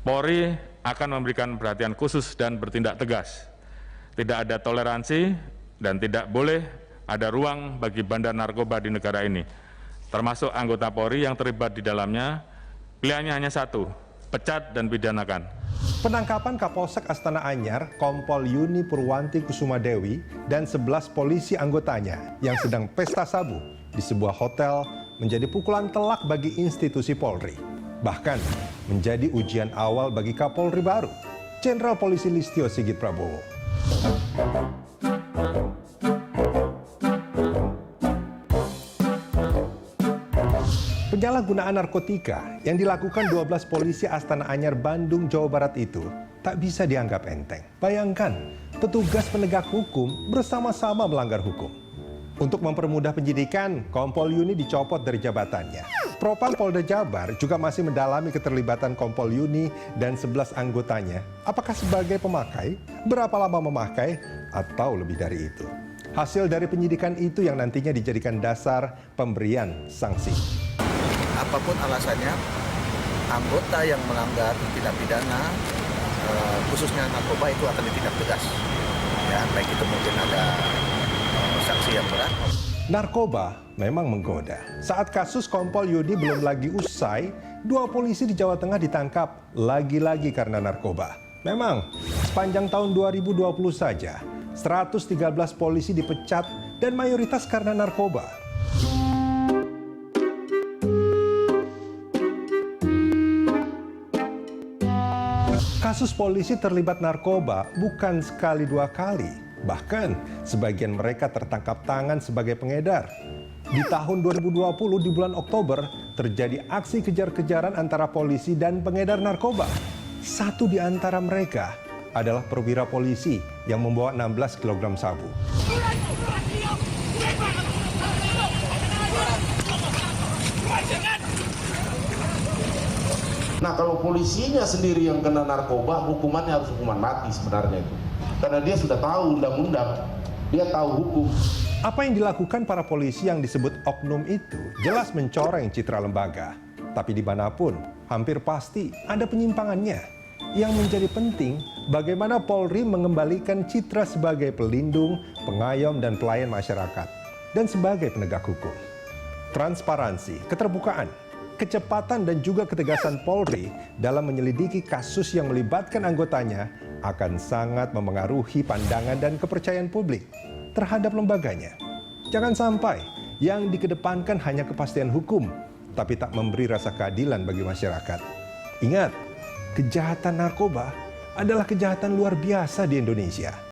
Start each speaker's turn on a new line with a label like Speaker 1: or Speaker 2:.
Speaker 1: Polri akan memberikan perhatian khusus dan bertindak tegas. Tidak ada toleransi dan tidak boleh ada ruang bagi bandar narkoba di negara ini, termasuk anggota Polri yang terlibat di dalamnya. Pilihannya hanya satu, pecat dan pidanakan.
Speaker 2: Penangkapan Kapolsek Astana Anyar, Kompol Yuni Purwanti Kusumadewi, dan 11 polisi anggotanya yang sedang pesta sabu di sebuah hotel menjadi pukulan telak bagi institusi Polri. Bahkan menjadi ujian awal bagi Kapolri baru, Jenderal Polisi Listio Sigit Prabowo. Penyalahgunaan narkotika yang dilakukan 12 polisi Astana Anyar, Bandung, Jawa Barat itu tak bisa dianggap enteng. Bayangkan, petugas penegak hukum bersama-sama melanggar hukum. Untuk mempermudah penyidikan, Kompol Yuni dicopot dari jabatannya. Propam Polda Jabar juga masih mendalami keterlibatan Kompol Yuni dan 11 anggotanya. Apakah sebagai pemakai, berapa lama memakai, atau lebih dari itu. Hasil dari penyidikan itu yang nantinya dijadikan dasar pemberian sanksi.
Speaker 3: Apapun alasannya, anggota yang melanggar tindak pidana, khususnya narkoba, itu akan ditindak tegas. Ya, baik itu mungkin ada sanksi yang berat.
Speaker 2: Narkoba memang menggoda. Saat kasus Kompol Yuni belum lagi usai, 2 polisi di Jawa Tengah ditangkap lagi-lagi karena narkoba. Memang, sepanjang tahun 2020 saja, 113 polisi dipecat dan mayoritas karena narkoba. Kasus polisi terlibat narkoba bukan sekali 2 kali. Bahkan sebagian mereka tertangkap tangan sebagai pengedar. Di tahun 2020 di bulan Oktober terjadi aksi kejar-kejaran antara polisi dan pengedar narkoba. Satu di antara mereka adalah perwira polisi yang membawa 16 kg sabu.
Speaker 4: Nah, kalau polisinya sendiri yang kena narkoba, hukumannya harus hukuman mati sebenarnya itu. Karena dia sudah tahu undang-undang, dia tahu hukum.
Speaker 2: Apa yang dilakukan para polisi yang disebut oknum itu jelas mencoreng citra lembaga. Tapi dimanapun, hampir pasti ada penyimpangannya. Yang menjadi penting, bagaimana Polri mengembalikan citra sebagai pelindung, pengayom, dan pelayan masyarakat. Dan sebagai penegak hukum. Transparansi, keterbukaan, kecepatan dan juga ketegasan Polri dalam menyelidiki kasus yang melibatkan anggotanya akan sangat memengaruhi pandangan dan kepercayaan publik terhadap lembaganya. Jangan sampai yang dikedepankan hanya kepastian hukum, tapi tak memberi rasa keadilan bagi masyarakat. Ingat, kejahatan narkoba adalah kejahatan luar biasa di Indonesia.